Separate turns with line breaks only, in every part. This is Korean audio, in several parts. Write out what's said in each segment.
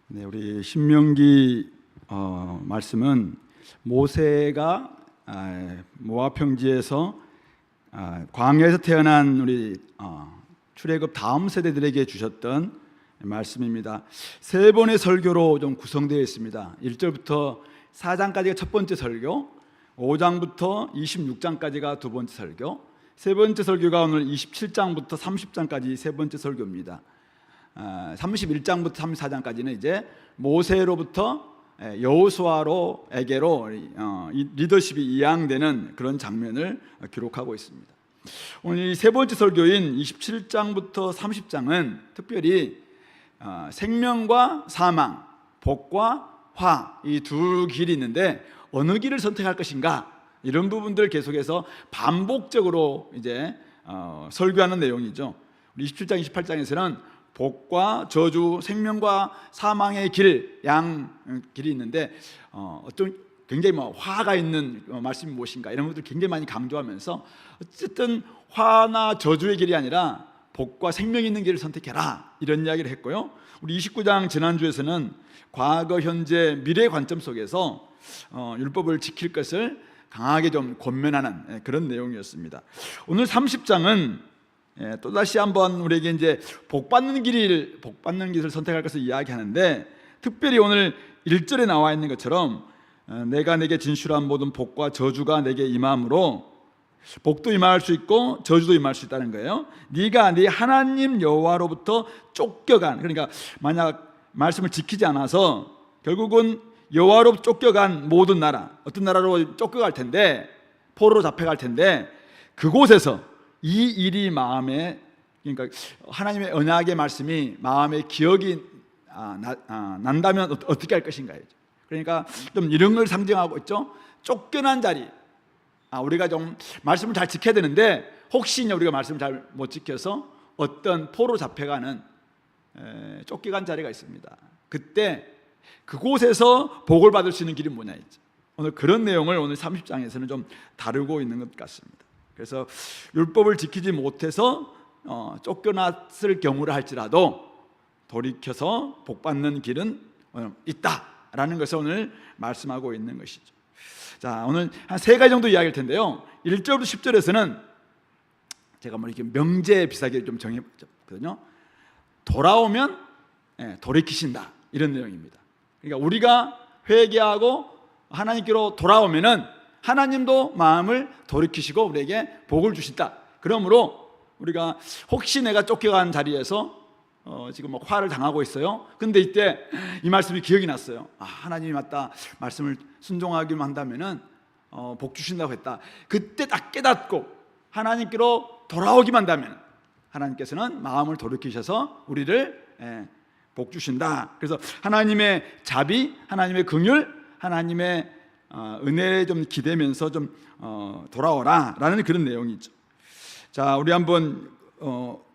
네, 우리 신명기 말씀은 모세가 모압 평지에서 광야에서 태어난 우리 출애굽 다음 세대들에게 주셨던 말씀입니다. 세 번의 설교로 좀 구성되어 있습니다. 1절부터 4장까지가 첫 번째 설교, 5장부터 26장까지가 두 번째 설교, 세 번째 설교가 오늘 27장부터 30장까지 세 번째 설교입니다. 31장부터 34장까지는 이제 모세로부터 여호수아로에게로 리더십이 이양되는 그런 장면을 기록하고 있습니다. 오늘 이 세 번째 설교인 27장부터 30장은 특별히 생명과 사망, 복과 화, 이 두 길이 있는데 어느 길을 선택할 것인가, 이런 부분들 계속해서 반복적으로 이제 설교하는 내용이죠. 우리 27장, 28장에서는 복과 저주, 생명과 사망의 길, 양 길이 있는데 어떤 굉장히 화가 있는 말씀이 무엇인가, 이런 것들 굉장히 많이 강조하면서 어쨌든 화나 저주의 길이 아니라 복과 생명이 있는 길을 선택해라, 이런 이야기를 했고요. 우리 29장 지난주에서는 과거, 현재, 미래 관점 속에서 율법을 지킬 것을 강하게 좀 권면하는 그런 내용이었습니다. 오늘 30장은 또다시 한번 우리에게 이제 복받는 길을 선택할 것을 이야기하는데, 특별히 오늘 1절에 나와 있는 것처럼 내가 내게 진술한 모든 복과 저주가 내게 임함으로, 복도 임할 수 있고 저주도 임할 수 있다는 거예요. 네가 네 하나님 여호와로부터 쫓겨간, 그러니까 만약 말씀을 지키지 않아서 결국은 여호와로부터 쫓겨간 모든 나라, 어떤 나라로 쫓겨갈 텐데, 포로로 잡혀갈 텐데, 그곳에서 이 일이 마음에, 그러니까 하나님의 언약의 말씀이 마음에 기억이 난다면 어떻게 할 것인가. 그러니까 좀 이런 걸 상징하고 있죠. 쫓겨난 자리, 우리가 좀 말씀을 잘 지켜야 되는데 혹시 우리가 말씀을 잘 못 지켜서 어떤 포로 잡혀가는 쫓겨간 자리가 있습니다. 그때 그곳에서 복을 받을 수 있는 길이 뭐냐 있죠. 오늘 그런 내용을 오늘 30장에서는 좀 다루고 있는 것 같습니다. 그래서 율법을 지키지 못해서 쫓겨났을 경우를 할지라도 돌이켜서 복받는 길은 있다라는 것을 오늘 말씀하고 있는 것이죠. 자, 오늘 한 세 가지 정도 이야기할 텐데요. 1절부터 10절에서는 제가 이렇게 명제 비슷하게 좀 정해봤거든요. 돌아오면 돌이키신다, 이런 내용입니다. 그러니까 우리가 회개하고 하나님께로 돌아오면은 하나님도 마음을 돌이키시고 우리에게 복을 주신다. 그러므로 우리가 혹시 내가 쫓겨간 자리에서 지금 화를 당하고 있어요. 근데 이때 이 말씀이 기억이 났어요. 하나님이 맞다, 말씀을 순종하기만 한다면은 복 주신다고 했다. 그때 딱 깨닫고 하나님께로 돌아오기만 한다면 하나님께서는 마음을 돌이키셔서 우리를 복 주신다. 그래서 하나님의 자비, 하나님의 긍휼, 하나님의 은혜에 좀 기대면서 좀 돌아오라 라는 그런 내용이죠. 자, 우리 한번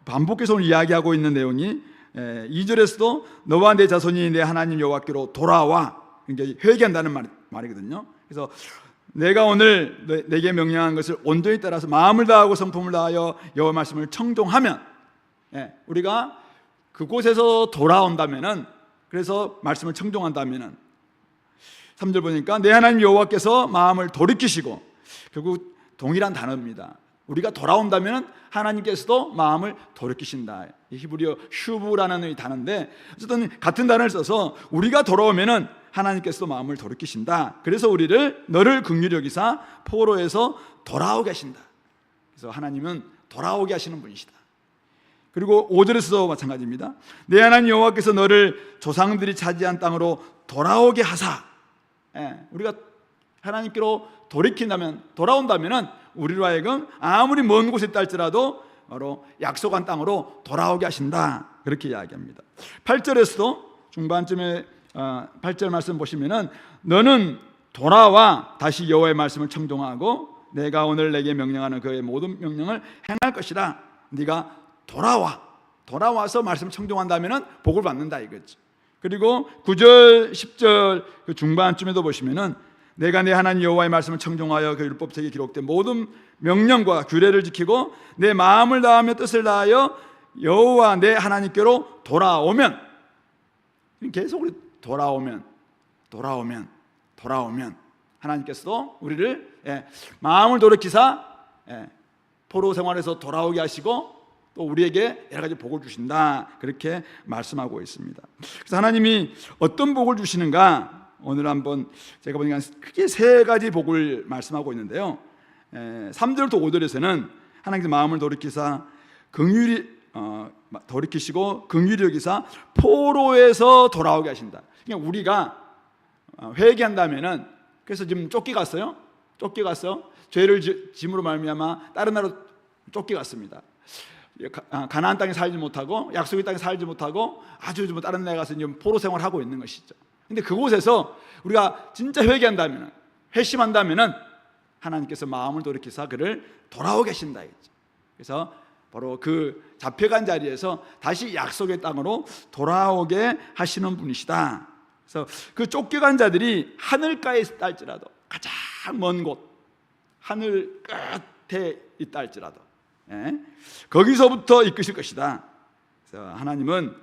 반복해서 오늘 이야기하고 있는 내용이 2절에서도 너와 내 자손이 내 하나님 여호와께로 돌아와, 그러니까 회개한다는 말이거든요. 그래서 내가 오늘 내게 명령한 것을 온전히 따라서 마음을 다하고 성품을 다하여 여호와 말씀을 청종하면, 우리가 그곳에서 돌아온다면은, 그래서 말씀을 청종한다면은 3절 보니까 내 하나님 여호와께서 마음을 돌이키시고, 결국 동일한 단어입니다. 우리가 돌아온다면 하나님께서도 마음을 돌이키신다. 히브리어 슈브라는 이 단어인데 어쨌든 같은 단어를 써서 우리가 돌아오면 하나님께서도 마음을 돌이키신다. 그래서 우리를 너를 긍휼히 여기사 포로에서 돌아오게 하신다. 그래서 하나님은 돌아오게 하시는 분이시다. 그리고 5절에서도 마찬가지입니다. 내 하나님 여호와께서 너를 조상들이 차지한 땅으로 돌아오게 하사, 우리가 하나님께로 돌아온다면 우리로 하여금 아무리 먼 곳에 있다 할지라도 바로 약속한 땅으로 돌아오게 하신다, 그렇게 이야기합니다. 8절에서도 중반쯤에 8절 말씀 보시면은 너는 돌아와 다시 여호와의 말씀을 청종하고 내가 오늘 내게 명령하는 그의 모든 명령을 행할 것이라. 네가 돌아와서 말씀을 청종한다면 복을 받는다, 이거죠. 그리고 9절, 10절 그 중반쯤에도 보시면은 내가 내 하나님 여호와의 말씀을 청종하여 그 율법책에 기록된 모든 명령과 규례를 지키고 내 마음을 다하며 뜻을 다하여 여호와 내 하나님께로 돌아오면, 계속 우리 돌아오면 하나님께서도 우리를 마음을 돌이키사 포로 생활에서 돌아오게 하시고 또 우리에게 여러 가지 복을 주신다, 그렇게 말씀하고 있습니다. 그래서 하나님이 어떤 복을 주시는가, 오늘 한번 제가 보니까 크게 세 가지 복을 말씀하고 있는데요. 3절부터 5절에서는 하나님께서 마음을 돌이키사 돌이키시고 긍휼히 여기사 포로에서 돌아오게 하신다. 그러니까 우리가 회개한다면은, 그래서 지금 쫓겨갔어요. 죄를 짐으로 말미암아 다른 나라로 쫓겨갔습니다. 가나안 땅에 살지 못하고 약속의 땅에 살지 못하고 아주 다른 데 가서 지금 포로 생활을 하고 있는 것이죠. 근데 그곳에서 우리가 진짜 회개한다면, 회심한다면은 하나님께서 마음을 돌이키사 그를 돌아오게 하신다 했죠. 그래서 바로 그 잡혀간 자리에서 다시 약속의 땅으로 돌아오게 하시는 분이시다. 그래서 그 쫓겨간 자들이 하늘가에 있다 할지라도, 가장 먼 곳, 하늘 끝에 있다 할지라도 거기서부터 이끄실 것이다. 그래서 하나님은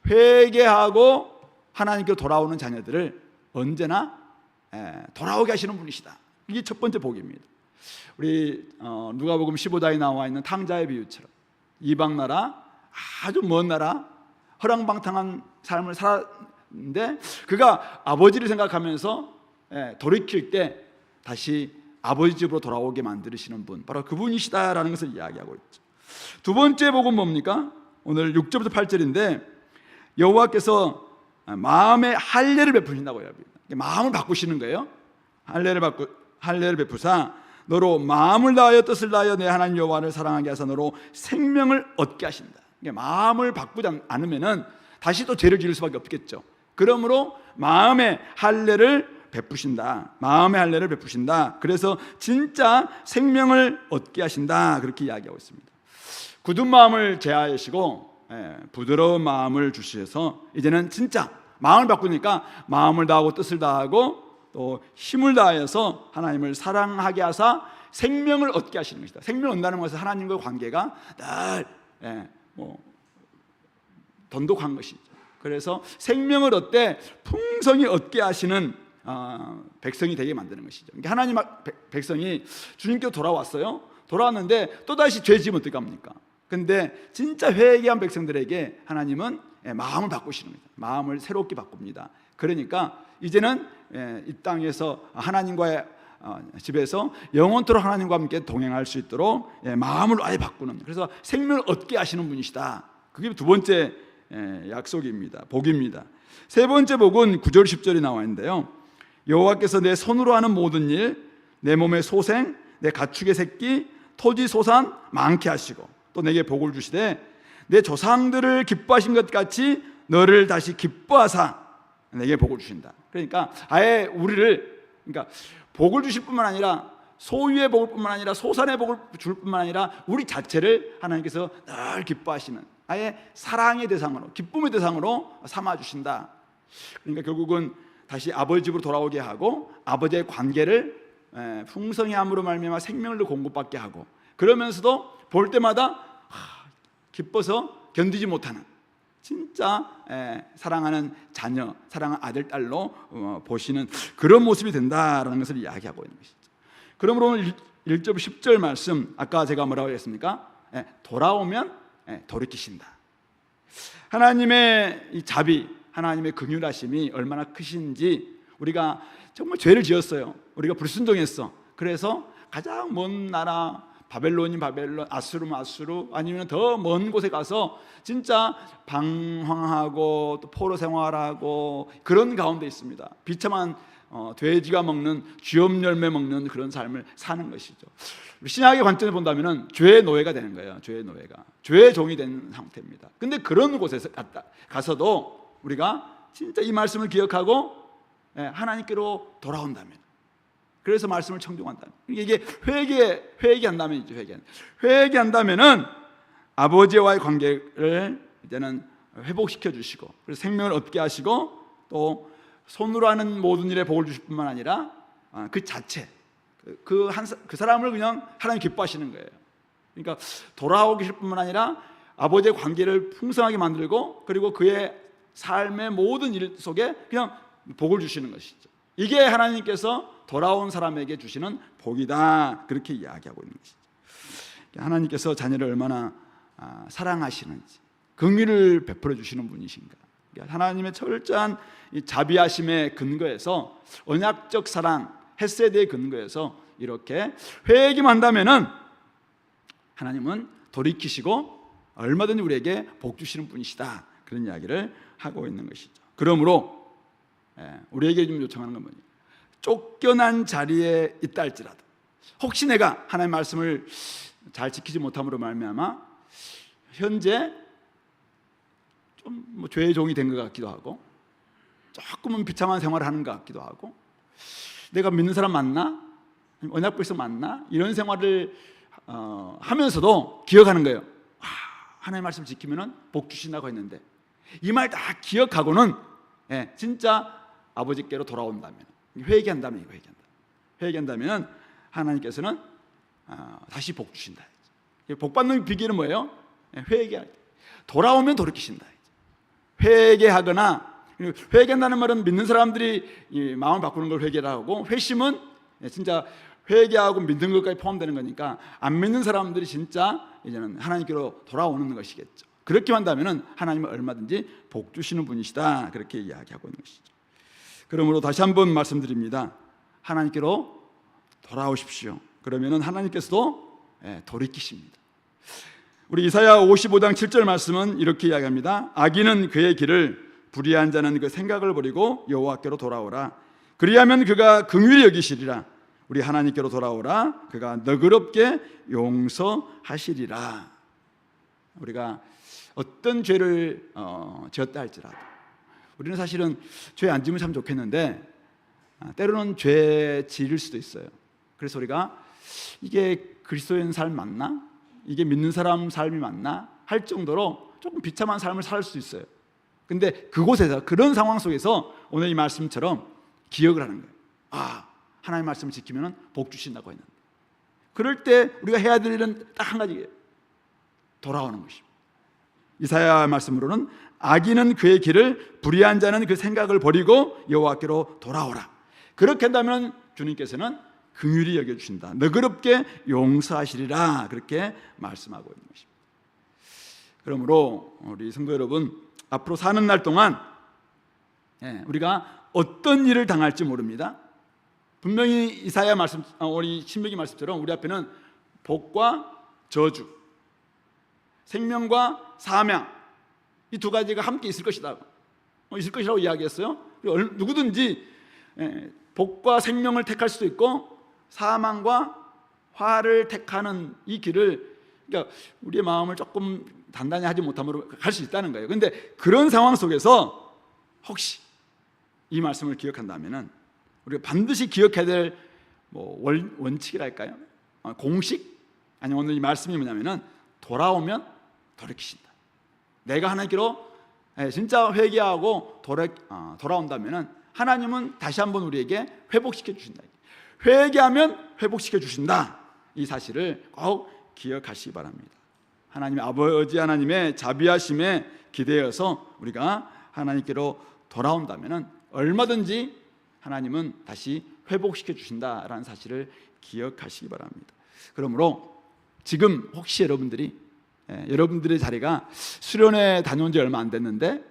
회개하고 하나님께로 돌아오는 자녀들을 언제나 돌아오게 하시는 분이시다. 이게 첫 번째 복입니다. 우리 누가복음 15장에 나와 있는 탕자의 비유처럼 이방 나라, 아주 먼 나라, 허랑방탕한 삶을 살았는데 그가 아버지를 생각하면서 돌이킬 때 다시 아버지 집으로 돌아오게 만드시는 분, 바로 그분이시다라는 것을 이야기하고 있죠. 두 번째 복은 뭡니까? 오늘 6절부터 8절인데 여호와께서 마음에 할례를 베푸신다고 해요. 마음을 바꾸시는 거예요. 할례를 베푸사 너로 마음을 다하여 뜻을 다하여 내 하나님 여호와를 사랑하게 하사 너로 생명을 얻게 하신다. 마음을 바꾸지 않으면은 다시 또 죄를 지을 수밖에 없겠죠. 그러므로 마음의 할례를 베푸신다. 마음의 할례를 베푸신다. 그래서 진짜 생명을 얻게 하신다, 그렇게 이야기하고 있습니다. 굳은 마음을 제하시고 부드러운 마음을 주셔서 이제는 진짜 마음을 바꾸니까 마음을 다하고 뜻을 다하고 또 힘을 다해서 하나님을 사랑하게 하사 생명을 얻게 하시는 것이다. 생명을 얻는다는 것은 하나님과의 관계가 늘 돈독한 것이죠. 그래서 생명을 얻되 풍성히 얻게 하시는 백성이 되게 만드는 것이죠. 그러니까 하나님 백성이 주님께로 돌아왔어요. 돌아왔는데 또다시 죄 지으면 어떡합니까? 근데 진짜 회개한 백성들에게 하나님은 마음을 바꾸시는 겁니다. 마음을 새롭게 바꿉니다. 그러니까 이제는 이 땅에서 하나님과의 집에서 영원토록 하나님과 함께 동행할 수 있도록 마음을 아예 바꾸는, 그래서 생명을 얻게 하시는 분이시다. 그게 두 번째 약속입니다. 복입니다. 세 번째 복은 9절 10절이 나와 있는데요. 여호와께서 내 손으로 하는 모든 일, 내 몸의 소생, 내 가축의 새끼, 토지 소산 많게 하시고 또 내게 복을 주시되 내 조상들을 기뻐하신 것 같이 너를 다시 기뻐하사 내게 복을 주신다. 그러니까 아예 우리를, 그러니까 복을 주실 뿐만 아니라 소유의 복을 뿐만 아니라 소산의 복을 줄 뿐만 아니라 우리 자체를 하나님께서 늘 기뻐하시는, 아예 사랑의 대상으로, 기쁨의 대상으로 삼아 주신다. 그러니까 결국은 다시 아버지 집으로 돌아오게 하고 아버지의 관계를 풍성히 함으로 말미암아 생명을 공급받게 하고, 그러면서도 볼 때마다 기뻐서 견디지 못하는 진짜 사랑하는 자녀, 사랑하는 아들, 딸로 보시는 그런 모습이 된다라는 것을 이야기하고 있는 것이죠. 그러므로 오늘 1절 10절 말씀, 아까 제가 뭐라고 했습니까? 돌아오면 돌이키신다. 하나님의 이 자비, 하나님의 긍휼하심이 얼마나 크신지, 우리가 정말 죄를 지었어요. 우리가 불순종했어. 그래서 가장 먼 나라, 바벨론인 바벨론, 아수르면 아수르, 아니면 더 먼 곳에 가서 진짜 방황하고 또 포로 생활하고 그런 가운데 있습니다. 비참한 돼지가 먹는, 쥐엄 열매 먹는 그런 삶을 사는 것이죠. 신약의 관점에 본다면 죄의 노예가 되는 거예요. 죄의 노예가, 죄의 종이 된 상태입니다. 근데 그런 곳에서 가서도 우리가 진짜 이 말씀을 기억하고 하나님께로 돌아온다면, 그래서 말씀을 청종한다면, 이게 회개한다면이죠. 회개한다면은 아버지와의 관계를 이제는 회복시켜 주시고, 그래서 생명을 얻게 하시고, 또 손으로 하는 모든 일에 복을 주실 뿐만 아니라 그 자체, 그 사람을 그냥 하나님 기뻐하시는 거예요. 그러니까 돌아오기 실 뿐만 아니라 아버지의 관계를 풍성하게 만들고, 그리고 그의 삶의 모든 일 속에 그냥 복을 주시는 것이죠. 이게 하나님께서 돌아온 사람에게 주시는 복이다, 그렇게 이야기하고 있는 것이죠. 하나님께서 자녀를 얼마나 사랑하시는지, 긍휼을 베풀어 주시는 분이신가. 하나님의 철저한 이 자비하심의 근거에서, 언약적 사랑 헤세드의 근거에서 이렇게 회개만 한다면은 하나님은 돌이키시고 얼마든지 우리에게 복 주시는 분이시다, 그런 이야기를 하고 있는 것이죠. 그러므로 우리에게 좀 요청하는 건 뭐냐, 쫓겨난 자리에 있다 할지라도, 혹시 내가 하나님의 말씀을 잘 지키지 못함으로 말미암아 현재 좀 죄의 종이 된 것 같기도 하고, 조금은 비참한 생활을 하는 것 같기도 하고, 내가 믿는 사람 맞나? 언약 백성 맞나? 이런 생활을 하면서도 기억하는 거예요. 하나님의 말씀 지키면 복 주신다고 했는데, 이 말 다 기억하고는 진짜 아버지께로 돌아온다면, 회개한다면, 회개한다면 하나님께서는 다시 복 주신다. 복 받는 비결은 뭐예요? 회개할 때 돌아오면 돌이키신다. 회개하거나, 회개한다는 말은 믿는 사람들이 마음을 바꾸는 걸 회개라고 하고, 회심은 진짜 회개하고 믿는 것까지 포함되는 거니까 안 믿는 사람들이 진짜 이제는 하나님께로 돌아오는 것이겠죠. 그렇게 한다면 하나님은 얼마든지 복 주시는 분이시다, 그렇게 이야기하고 있는 것이죠. 그러므로 다시 한번 말씀드립니다. 하나님께로 돌아오십시오. 그러면 하나님께서도 돌이키십니다. 우리 이사야 55장 7절 말씀은 이렇게 이야기합니다. 악인은 그의 길을, 불의한 자는 그 생각을 버리고 여호와께로 돌아오라. 그리하면 그가 긍휼히 여기시리라. 우리 하나님께로 돌아오라. 그가 너그럽게 용서하시리라. 우리가 어떤 죄를 지었다 할지라도, 우리는 사실은 죄 안 지으면 참 좋겠는데 때로는 죄 지을 수도 있어요. 그래서 우리가 이게 그리스도인 삶 맞나? 이게 믿는 사람 삶이 맞나? 할 정도로 조금 비참한 삶을 살 수 있어요. 근데 그곳에서, 그런 상황 속에서 오늘 이 말씀처럼 기억을 하는 거예요. 하나님의 말씀을 지키면 복 주신다고 했는데, 그럴 때 우리가 해야 될 일은 딱 한 가지예요. 돌아오는 것입니다. 이사야 말씀으로는 악인은 그의 길을, 불의한 자는 그 생각을 버리고 여호와께로 돌아오라. 그렇게 한다면 주님께서는 긍휼히 여겨주신다, 너그럽게 용서하시리라, 그렇게 말씀하고 있는 것입니다. 그러므로 우리 성도 여러분, 앞으로 사는 날 동안 우리가 어떤 일을 당할지 모릅니다. 분명히 이사야 말씀, 우리 신명기 말씀처럼 우리 앞에는 복과 저주, 생명과 사명, 이 두 가지가 함께 있을 것이다, 있을 것이라고 이야기했어요. 누구든지 복과 생명을 택할 수도 있고 사망과 화를 택하는 이 길을, 그러니까 우리의 마음을 조금 단단히 하지 못함으로 갈 수 있다는 거예요. 그런데 그런 상황 속에서 혹시 이 말씀을 기억한다면은 우리가 반드시 기억해야 될 원칙이랄까요? 공식? 아니면 오늘 이 말씀이 뭐냐면은 돌아오면 돌이키신다. 내가 하나님께로 진짜 회개하고 돌아온다면은 하나님은 다시 한번 우리에게 회복시켜 주신다. 회개하면 회복시켜 주신다. 이 사실을 꼭 기억하시기 바랍니다. 하나님의 아버지 하나님의 자비하심에 기대어서 우리가 하나님께로 돌아온다면 얼마든지 하나님은 다시 회복시켜 주신다라는 사실을 기억하시기 바랍니다. 그러므로 지금 혹시 여러분들의 자리가 수련회 다녀온 지 얼마 안 됐는데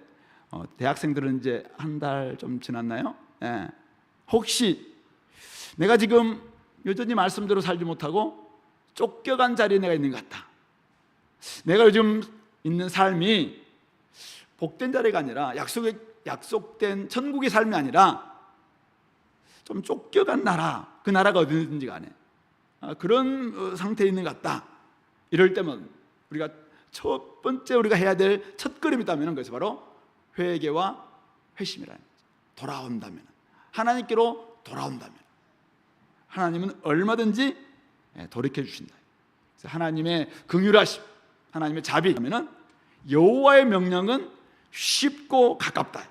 대학생들은 이제 한 달 좀 지났나요? 혹시 내가 지금 여전히 말씀대로 살지 못하고 쫓겨간 자리에 내가 있는 것 같다, 내가 요즘 있는 삶이 복된 자리가 아니라 약속된 천국의 삶이 아니라 좀 쫓겨간 나라, 그 나라가 어디든지 간에 그런 상태에 있는 것 같다, 이럴 때면 우리가 첫 번째 우리가 해야 될 첫걸음이 있다면 그것이 바로 회개와 회심이라는 거죠. 돌아온다면, 하나님께로 돌아온다면 하나님은 얼마든지 돌이켜 주신다. 그래서 하나님의 긍휼하심, 하나님의 자비하면은 여호와의 명령은 쉽고 가깝다.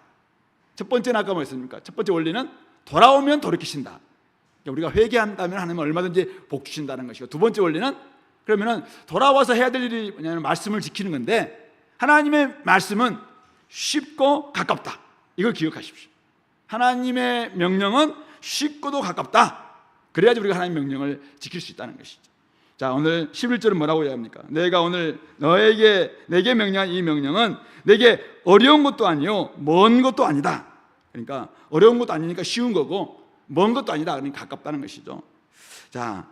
첫 번째는 아까 뭐였습니까? 첫 번째 원리는 돌아오면 돌이키신다. 우리가 회개한다면 하나님은 얼마든지 복 주신다는 것이고, 두 번째 원리는 그러면은 돌아와서 해야 될 일이 뭐냐면 말씀을 지키는 건데, 하나님의 말씀은 쉽고 가깝다. 이걸 기억하십시오. 하나님의 명령은 쉽고도 가깝다. 그래야지 우리가 하나님의 명령을 지킬 수 있다는 것이죠. 자, 오늘 11절은 뭐라고 이야기합니까? 내가 오늘 내게 명령한 이 명령은 내게 어려운 것도 아니요 먼 것도 아니다. 그러니까 어려운 것도 아니니까 쉬운 거고 먼 것도 아니다. 그러니까 가깝다는 것이죠. 자,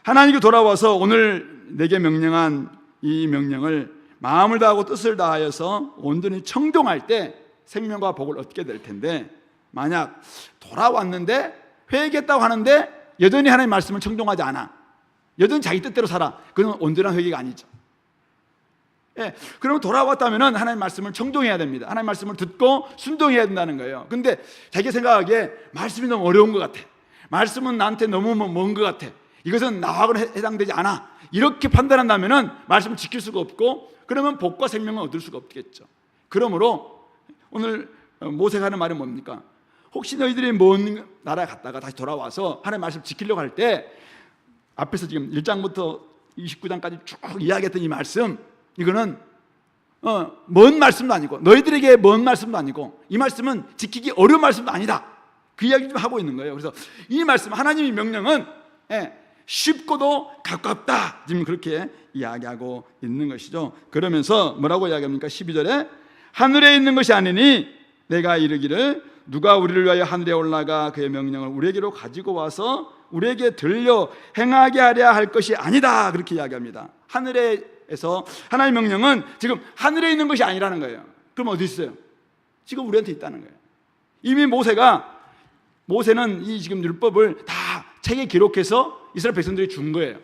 하나님께 돌아와서 오늘 내게 명령한 이 명령을 마음을 다하고 뜻을 다하여서 온전히 청종할 때 생명과 복을 얻게 될 텐데, 만약 돌아왔는데 회개했다고 하는데 여전히 하나님의 말씀을 청종하지 않아, 여전히 자기 뜻대로 살아, 그건 온전한 회개가 아니죠. 예, 그러면 돌아왔다면 하나님의 말씀을 청종해야 됩니다. 하나님의 말씀을 듣고 순종해야 된다는 거예요. 근데 자기가 생각하기에 말씀이 너무 어려운 것 같아, 말씀은 나한테 너무 먼 것 같아, 이것은 나하고는 해당되지 않아, 이렇게 판단한다면 말씀을 지킬 수가 없고, 그러면 복과 생명을 얻을 수가 없겠죠. 그러므로 오늘 모세가 하는 말은 뭡니까? 혹시 너희들이 먼 나라에 갔다가 다시 돌아와서 하나님의 말씀을 지키려고 할 때, 앞에서 지금 1장부터 29장까지 쭉 이야기했던 이 말씀, 이거는 먼 말씀도 아니고 너희들에게 먼 말씀도 아니고 이 말씀은 지키기 어려운 말씀도 아니다, 그 이야기 좀 하고 있는 거예요. 그래서 이 말씀, 하나님의 명령은 쉽고도 가깝다, 지금 그렇게 이야기하고 있는 것이죠. 그러면서 뭐라고 이야기합니까? 12절에 하늘에 있는 것이 아니니 내가 이르기를 누가 우리를 위하여 하늘에 올라가 그의 명령을 우리에게로 가지고 와서 우리에게 들려 행하게 하려 할 것이 아니다, 그렇게 이야기합니다. 하늘에서 하나님의 명령은 지금 하늘에 있는 것이 아니라는 거예요. 그럼 어디 있어요? 지금 우리한테 있다는 거예요. 이미 모세는 이 지금 율법을 다 책에 기록해서 이스라엘 백성들이 준 거예요.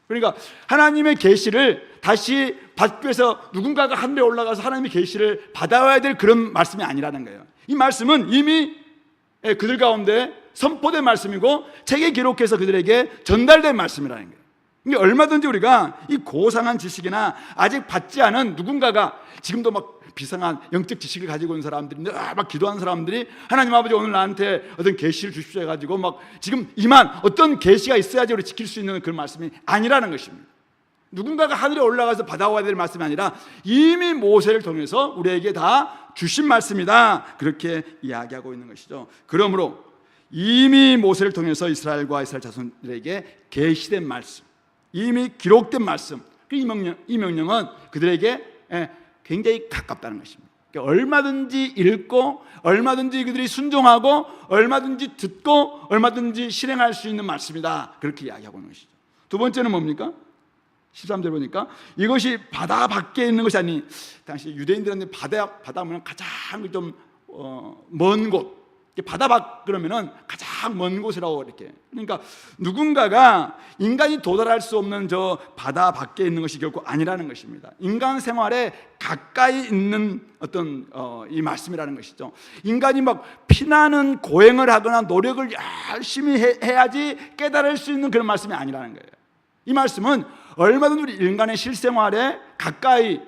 그러니까 하나님의 계시를 다시 받기 위해서 누군가가 하늘에 올라가서 하나님의 계시를 받아와야 될 그런 말씀이 아니라는 거예요. 이 말씀은 이미 그들 가운데 선포된 말씀이고 책에 기록해서 그들에게 전달된 말씀이라는 거예요. 그러니까 얼마든지 우리가 이 고상한 지식이나 아직 받지 않은 누군가가, 지금도 막 비상한 영적 지식을 가지고 있는 사람들이, 막 기도하는 사람들이 하나님 아버지 오늘 나한테 어떤 계시를 주십시오 해가지고 막 지금 이만 어떤 계시가 있어야지 우리 지킬 수 있는 그런 말씀이 아니라는 것입니다. 누군가가 하늘에 올라가서 받아와야 될 말씀이 아니라 이미 모세를 통해서 우리에게 다 주신 말씀이다, 그렇게 이야기하고 있는 것이죠. 그러므로 이미 모세를 통해서 이스라엘과 이스라엘 자손들에게 계시된 말씀, 이미 기록된 말씀, 이 명령은 그들에게 굉장히 가깝다는 것입니다. 그러니까 얼마든지 읽고 얼마든지 그들이 순종하고 얼마든지 듣고 얼마든지 실행할 수 있는 말씀이다, 그렇게 이야기하고 있는 것이죠. 두 번째는 뭡니까? 13절 보니까 이것이 바다 밖에 있는 것이 아니, 당시 유대인들한테 바다 하면 가장 좀 먼 곳, 바다 밖 그러면은 가장 먼 곳이라고 이렇게. 그러니까 누군가가 인간이 도달할 수 없는 저 바다 밖에 있는 것이 결코 아니라는 것입니다. 인간 생활에 가까이 있는 어떤 이 말씀이라는 것이죠. 인간이 막 피나는 고행을 하거나 노력을 열심히 해야지 깨달을 수 있는 그런 말씀이 아니라는 거예요. 이 말씀은 얼마든지 우리 인간의 실생활에 가까이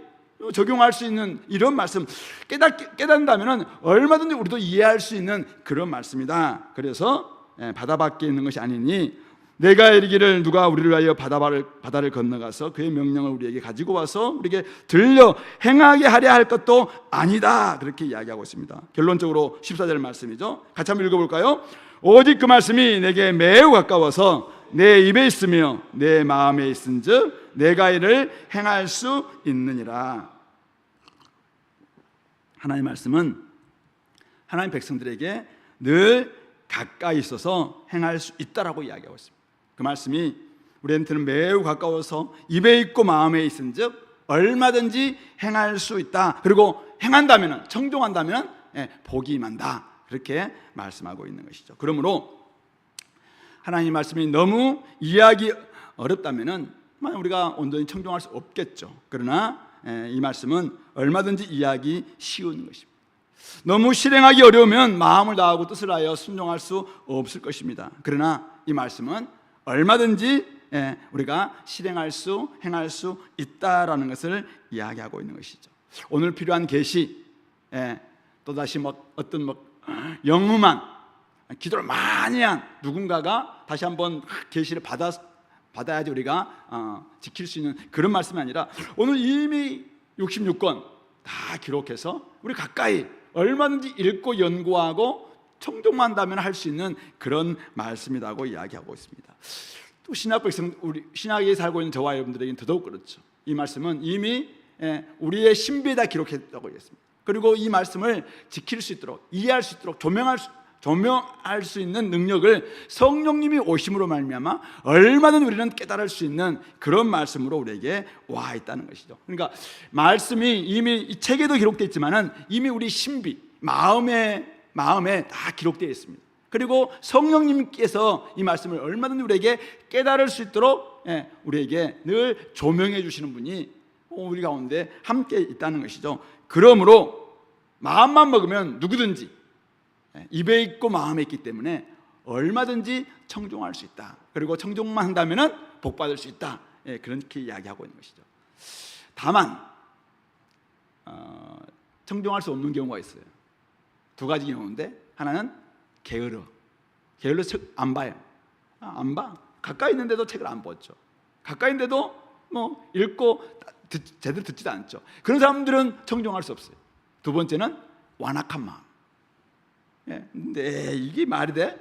적용할 수 있는 이런 말씀, 깨닫는다면 얼마든지 우리도 이해할 수 있는 그런 말씀이다. 그래서 바다 밖에 있는 것이 아니니 내가 이르기를 누가 우리를 위하여 바다를 건너가서 그의 명령을 우리에게 가지고 와서 우리에게 들려 행하게 하려 할 것도 아니다, 그렇게 이야기하고 있습니다. 결론적으로 14절 말씀이죠. 같이 한번 읽어볼까요? 오직 그 말씀이 내게 매우 가까워서 내 입에 있으며 내 마음에 있은즉 내가 이를 행할 수 있느니라. 하나님의 말씀은 하나님 백성들에게 늘 가까이 있어서 행할 수 있다라고 이야기하고 있습니다. 그 말씀이 우리한테는 매우 가까워서 입에 있고 마음에 있은즉 얼마든지 행할 수 있다. 그리고 행한다면, 청종한다면 복이 임한다, 그렇게 말씀하고 있는 것이죠. 그러므로 하나님 말씀이 너무 이해하기 어렵다면 우리가 온전히 청종할 수 없겠죠. 그러나 이 말씀은 얼마든지 이해하기 쉬운 것입니다. 너무 실행하기 어려우면 마음을 다하고 뜻을 하여 순종할 수 없을 것입니다. 그러나 이 말씀은 얼마든지 우리가 실행할 수, 행할 수 있다라는 것을 이야기하고 있는 것이죠. 오늘 필요한 계시, 또다시 어떤 영험한 기도를 많이 한 누군가가 다시 한번 계시를 받아야지 우리가 지킬 수 있는 그런 말씀이 아니라 오늘 이미 66권 다 기록해서 우리 가까이 얼마든지 읽고 연구하고 청종만 한다면 할 수 있는 그런 말씀이라고 이야기하고 있습니다. 또 신약 백성, 우리 신약에 살고 있는 저와 여러분들에게는 더더욱 그렇죠. 이 말씀은 이미 우리의 신비에다 기록했다고 했습니다. 그리고 이 말씀을 지킬 수 있도록, 이해할 수 있도록 조명할 수 있는 능력을 성령님이 오심으로 말미암아 얼마든 우리는 깨달을 수 있는 그런 말씀으로 우리에게 와 있다는 것이죠. 그러니까 말씀이 이미 이 책에도 기록되어 있지만은 이미 우리 신비, 마음에 다 기록되어 있습니다. 그리고 성령님께서 이 말씀을 얼마든지 우리에게 깨달을 수 있도록 우리에게 늘 조명해 주시는 분이 우리 가운데 함께 있다는 것이죠. 그러므로 마음만 먹으면 누구든지 입에 있고 마음에 있기 때문에 얼마든지 청종할 수 있다. 그리고 청종만 한다면 복 받을 수 있다. 그렇게 이야기하고 있는 것이죠. 다만 청종할 수 없는 경우가 있어요. 두 가지 경우인데, 하나는 게으러 책 안 봐요. 안 봐. 가까이 있는데도 책을 안 보죠. 가까이 있는데도 뭐 읽고 제대로 듣지도 않죠. 그런 사람들은 청종할 수 없어요. 두 번째는 완악한 마음. 근데 이게 말이 돼?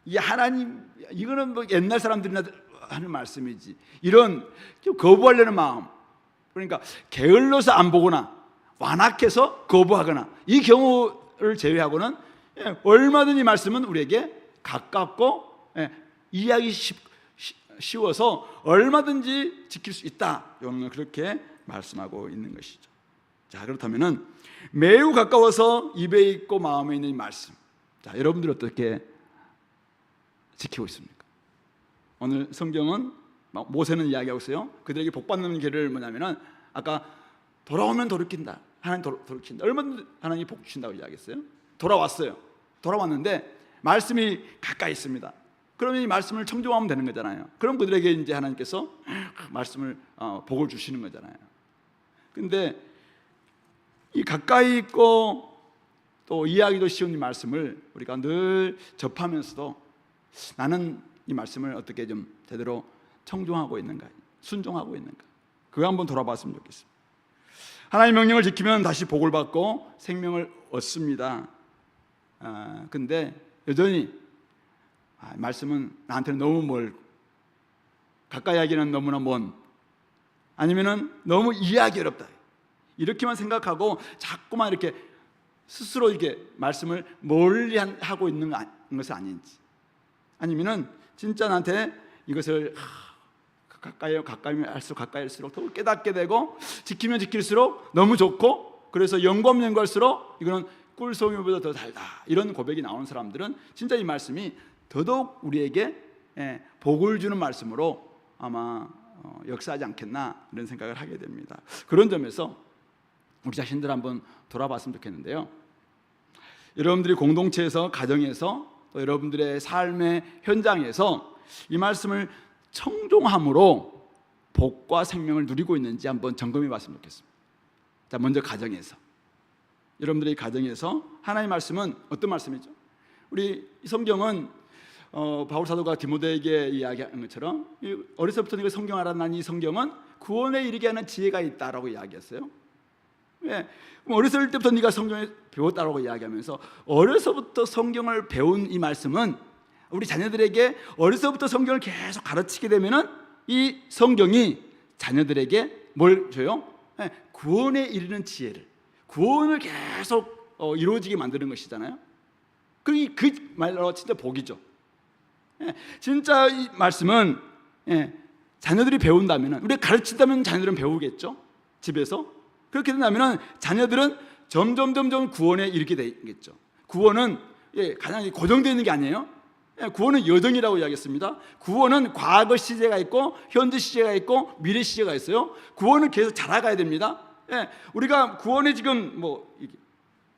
이 하나님, 이거는 뭐 옛날 사람들이나 하는 말씀이지. 이런 거부하려는 마음, 그러니까 게을러서 안 보거나 완악해서 거부하거나, 이 경우를 제외하고는 얼마든지 말씀은 우리에게 가깝고 이해하기 쉬워서 얼마든지 지킬 수 있다. 오늘 그렇게 말씀하고 있는 것이죠. 자, 그렇다면은 매우 가까워서 입에 있고 마음에 있는 이 말씀, 자, 여러분들 어떻게 지키고 있습니까? 오늘 성경은 모세는 이야기하고 있어요. 그들에게 복받는 길을 뭐냐면은, 아까 돌아오면 돌이킨다, 하나님 돌이킨다, 얼마든지 하나님이 복 주신다고 이야기했어요. 돌아왔어요. 돌아왔는데 말씀이 가까이 있습니다. 그러면 이 말씀을 청종하면 되는 거잖아요. 그럼 그들에게 이제 하나님께서 말씀을 복을 주시는 거잖아요. 근데 이 가까이 있고 또 이해하기도 쉬운 이 말씀을 우리가 늘 접하면서도 나는 이 말씀을 어떻게 좀 제대로 청종하고 있는가, 순종하고 있는가, 그거 한번 돌아봤으면 좋겠습니다. 하나님의 명령을 지키면 다시 복을 받고 생명을 얻습니다. 근데 여전히 말씀은 나한테는 너무 멀고, 가까이 하기는 너무나 먼, 아니면은 너무 이해하기 어렵다, 이렇게만 생각하고 자꾸만 이렇게 스스로 이렇게 말씀을 멀리 하고 있는 것은 아닌지, 아니면은 진짜 나한테 이것을 가까이 할수록 더 깨닫게 되고, 지키면 지킬수록 너무 좋고, 그래서 연구할수록 이거는 꿀송이보다 더 달다, 이런 고백이 나오는 사람들은 진짜 이 말씀이 더더욱 우리에게 복을 주는 말씀으로 아마 역사하지 않겠나, 이런 생각을 하게 됩니다. 그런 점에서 우리 자신들 한번 돌아봤으면 좋겠는데요. 여러분들이 공동체에서, 가정에서, 또 여러분들의 삶의 현장에서 이 말씀을 청종함으로 복과 생명을 누리고 있는지 한번 점검해 봤으면 좋겠습니다. 자, 먼저 가정에서, 여러분들의 가정에서 하나님의 말씀은 어떤 말씀이죠? 우리 성경은 바울 사도가 디모데에게 이야기한 것처럼 어려서부터 네가 성경 알아난 이 성경은 구원에 이르게 하는 지혜가 있다라고 이야기했어요. 왜? 어렸을 때부터 네가 성경을 배웠다라고 이야기하면서, 어려서부터 성경을 배운 이 말씀은 우리 자녀들에게 어려서부터 성경을 계속 가르치게 되면은 이 성경이 자녀들에게 뭘 줘요? 구원에 이르는 지혜를, 구원을 계속 이루어지게 만드는 것이잖아요. 그 말로 진짜 복이죠. 진짜 이 말씀은 자녀들이 배운다면, 우리가 가르친다면 자녀들은 배우겠죠, 집에서. 그렇게 된다면 자녀들은 점점 구원에 이르게 되겠죠. 구원은 가장 고정되어 있는 게 아니에요. 구원은 여정이라고 이야기했습니다. 구원은 과거 시제가 있고 현재 시제가 있고 미래 시제가 있어요. 구원은 계속 자라가야 됩니다. 우리가 구원에 지금 뭐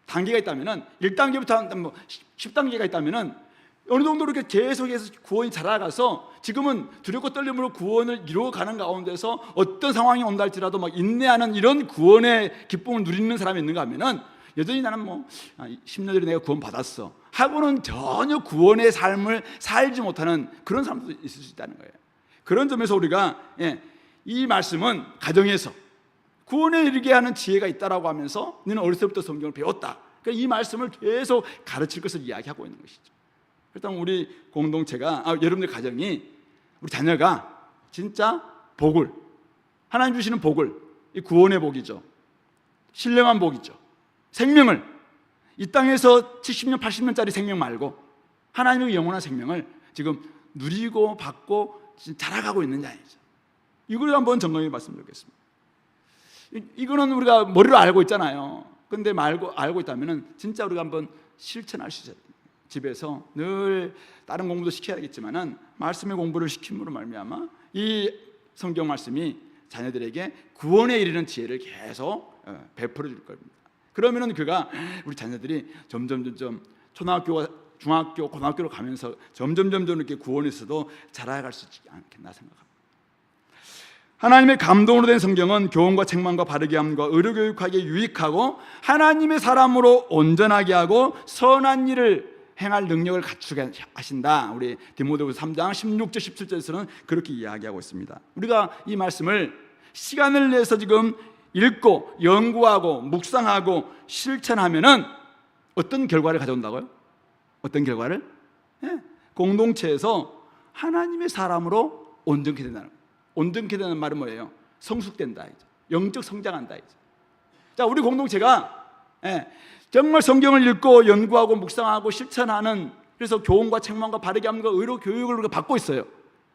단계가 있다면은 1단계부터 뭐 10단계가 있다면은 어느 정도 이렇게 계속해서 구원이 자라가서 지금은 두렵고 떨림으로 구원을 이루어가는 가운데서 어떤 상황이 온다 할지라도 막 인내하는 이런 구원의 기쁨을 누리는 사람이 있는가 하면은, 여전히 나는 뭐 10년 전에 내가 구원 받았어 하고는 전혀 구원의 삶을 살지 못하는 그런 사람도 있을 수 있다는 거예요. 그런 점에서 우리가 이 말씀은 가정에서, 구원에 이르게 하는 지혜가 있다라고 하면서 너는 어렸을 때부터 성경을 배웠다. 그러니까 이 말씀을 계속 가르칠 것을 이야기하고 있는 것이죠. 일단 우리 공동체가, 여러분들 가정이, 우리 자녀가 진짜 복을, 하나님 주시는 복을, 이 구원의 복이죠, 신령한 복이죠, 생명을, 이 땅에서 70년 80년짜리 생명 말고 하나님의 영원한 생명을 지금 누리고 받고 자라가고 있느냐, 이걸 한번 점검해 봤으면 좋겠습니다. 이거는 우리가 머리로 알고 있잖아요. 근데 알고 있다면 진짜 우리가 한번 실천할 수 있어요. 집에서 늘 다른 공부도 시켜야겠지만은 말씀의 공부를 시킴으로 말미암아 이 성경 말씀이 자녀들에게 구원에 이르는 지혜를 계속 베풀어 줄 겁니다. 그러면은 그가, 우리 자녀들이 점점 초등학교와 중학교, 고등학교로 가면서 점점 이렇게 구원에서도 자라갈 수 있지 않겠나 생각합니다. 하나님의 감동으로 된 성경은 교훈과 책망과 바르게 함과 의료 교육하기에 유익하고 하나님의 사람으로 온전하게 하고 선한 일을 행할 능력을 갖추게 하신다. 우리 디모데후서 3장 16절 17절에서는 그렇게 이야기하고 있습니다. 우리가 이 말씀을 시간을 내서 지금 읽고 연구하고 묵상하고 실천하면은 어떤 결과를 가져온다고요? 어떤 결과를? 공동체에서 하나님의 사람으로 온전케 된다는 거예요. 온전케 되는 말은 뭐예요? 성숙된다, 영적 성장한다. 자, 우리 공동체가 정말 성경을 읽고 연구하고 묵상하고 실천하는, 그래서 교훈과 책망과 바르게 함과 의로 교육을 우리가 받고 있어요.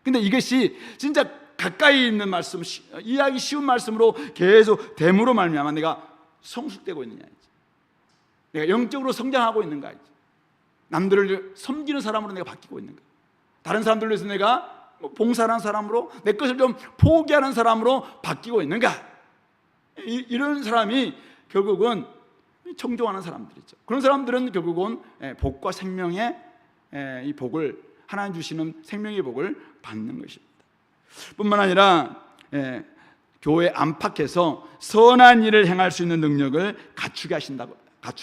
근데 이것이 진짜 가까이 있는 말씀, 이해하기 쉬운 말씀으로 계속 됨으로 말미암아 내가 성숙되고 있느냐, 내가 영적으로 성장하고 있는가, 남들을 섬기는 사람으로 내가 바뀌고 있는가, 다른 사람들을 위해서 내가 봉사하는 사람으로, 내 것을 좀 포기하는 사람으로 바뀌고 있는가. 이런 사람이 결국은 청종하는 사람들이죠. 그런 사람들은 결국은 복과 생명의 이 복을, 하나님 주시는 생명의 복을 받는 것입니다. 뿐만 아니라 교회 안팎에서 선한 일을 행할 수 있는 능력을 갖추게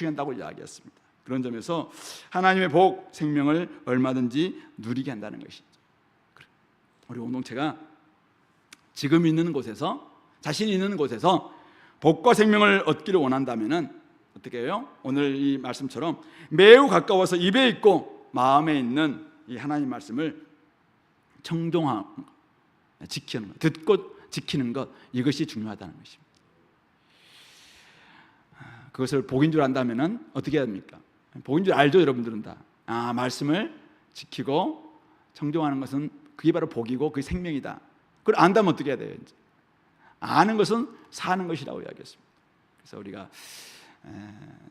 한다고 이야기했습니다. 그런 점에서 하나님의 복, 생명을 얼마든지 누리게 한다는 것이죠. 우리 공동체가 지금 있는 곳에서, 자신이 있는 곳에서 복과 생명을 얻기를 원한다면 어떻게 해요? 오늘 이 말씀처럼 매우 가까워서 입에 있고 마음에 있는 이 하나님 말씀을 청종하고 지키는 것, 듣고 지키는 것, 이것이 중요하다는 것입니다. 그것을 복인 줄 안다면 어떻게 해야 됩니까? 복인 줄 알죠, 여러분들은 다. 말씀을 지키고 청종하는 것은 그게 바로 복이고 그게 생명이다. 그걸 안다면 어떻게 해야 돼요? 이제 아는 것은 사는 것이라고 이야기했습니다. 그래서 우리가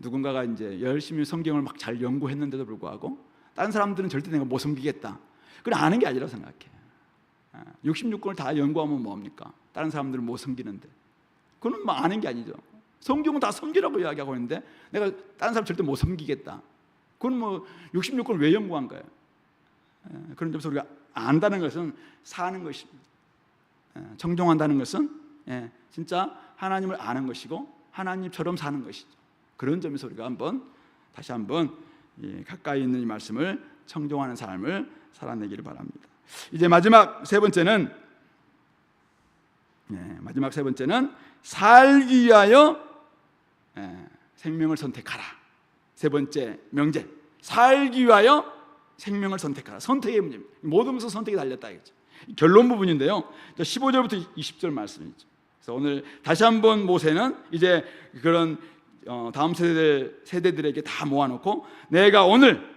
누군가가 이제 열심히 성경을 막 잘 연구했는데도 불구하고 다른 사람들은 절대 내가 못 섬기겠다, 그건 아는 게 아니라고 생각해. 66권을 다 연구하면 뭐합니까? 다른 사람들은 못 섬기는데, 그건 뭐 아는 게 아니죠. 성경은 다 섬기라고 이야기하고 있는데 내가 다른 사람 절대 못 섬기겠다, 그건 뭐 66권을 왜 연구한 거예요? 그런 점에서 우리가 안다는 것은 사는 것입니다. 청종한다는 것은 진짜 하나님을 아는 것이고 하나님처럼 사는 것이죠. 그런 점에서 우리가 다시 한번 가까이 있는 이 말씀을 청종하는 삶을 살아내기를 바랍니다. 이제 마지막 세 번째는 살기 위하여 생명을 선택하라. 세 번째 명제, 살기 위하여 생명을 선택하라. 선택의 문제입니다. 모든 것은 선택이 달렸다, 이거죠. 결론 부분인데요, 15절부터 20절 말씀이죠. 그래서 오늘 다시 한번 모세는 이제 그런 다음 세대들에게 다 모아놓고 내가 오늘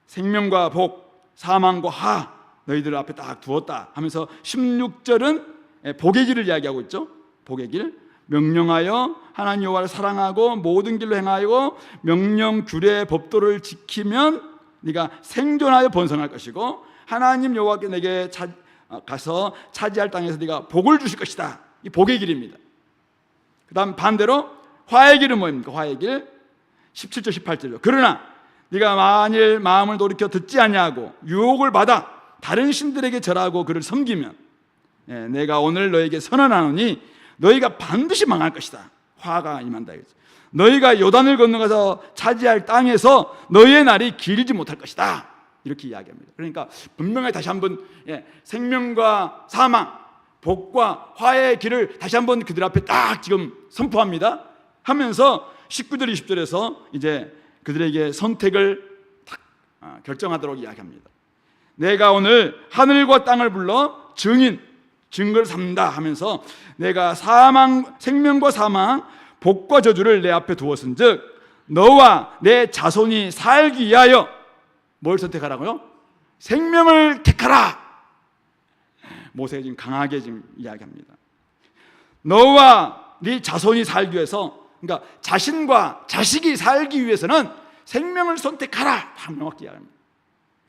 생명과 복, 사망과 하 너희들 앞에 딱 두었다 하면서 16절은 복의 길을 이야기하고 있죠. 복의 길, 명령하여 하나님 여호와를 사랑하고 모든 길로 행하여 명령 규례 법도를 지키면 네가 생존하여 번성할 것이고 하나님 여호와께 내게 가서 차지할 땅에서 네가 복을 주실 것이다. 이 복의 길입니다. 그 다음 반대로 화의 길은 뭐입니까? 화의 길 17절 18절이요. 그러나 네가 만일 마음을 돌이켜 듣지 아니하고 유혹을 받아 다른 신들에게 절하고 그를 섬기면 내가 오늘 너에게 선언하노니 너희가 반드시 망할 것이다. 화가 임한다. 너희가 요단을 건너가서 차지할 땅에서 너희의 날이 길지 못할 것이다. 이렇게 이야기합니다. 그러니까 분명히 다시 한번 생명과 사망, 복과 화해의 길을 다시 한번 그들 앞에 딱 지금 선포합니다. 하면서 19절 20절에서 이제 그들에게 선택을 딱 결정하도록 이야기합니다. 내가 오늘 하늘과 땅을 불러 증거를 삼는다 하면서 내가 생명과 사망, 복과 저주를 내 앞에 두었은즉 너와 내 자손이 살기 위하여 뭘 선택하라고요? 생명을 택하라. 모세가 지금 강하게 지금 이야기합니다. 너와 네 자손이 살기 위해서, 그러니까 자신과 자식이 살기 위해서는 생명을 선택하라. 명확히 이야기합니다.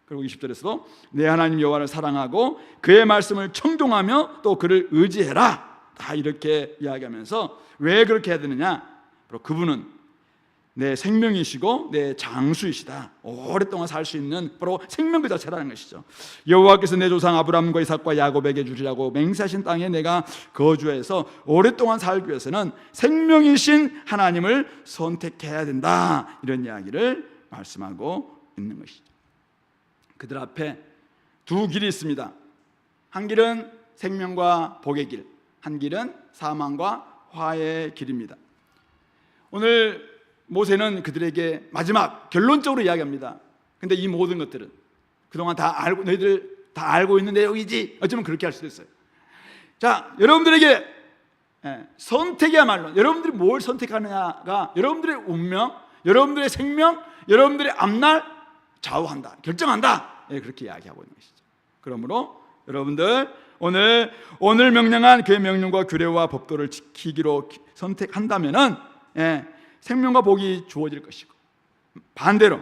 그리고 20절에서도 내 하나님 여호와를 사랑하고 그의 말씀을 청종하며 또 그를 의지해라. 다 이렇게 이야기하면서 왜 그렇게 해야 되느냐? 바로 그분은 내 생명이시고 내 장수이시다. 오랫동안 살 수 있는 바로 생명 그 자체라는 것이죠. 여호와께서 내 조상 아브라함과 이삭과 야곱에게 주리라고 맹세하신 땅에 내가 거주해서 오랫동안 살기 위해서는 생명이신 하나님을 선택해야 된다. 이런 이야기를 말씀하고 있는 것이죠. 그들 앞에 두 길이 있습니다. 한 길은 생명과 복의 길, 한 길은 사망과 화해의 길입니다. 오늘 모세는 그들에게 마지막 결론적으로 이야기합니다. 근데 이 모든 것들은 그동안 다 알고, 너희들 다 알고 있는 내용이지. 어쩌면 그렇게 할 수도 있어요. 자, 여러분들에게 선택이야말로 여러분들이 뭘 선택하느냐가 여러분들의 운명, 여러분들의 생명, 여러분들의 앞날 좌우한다, 결정한다. 그렇게 이야기하고 있는 것이죠. 그러므로 여러분들 오늘 명령한 그의 명령과 규례와 법도를 지키기로 선택한다면은 생명과 복이 주어질 것이고, 반대로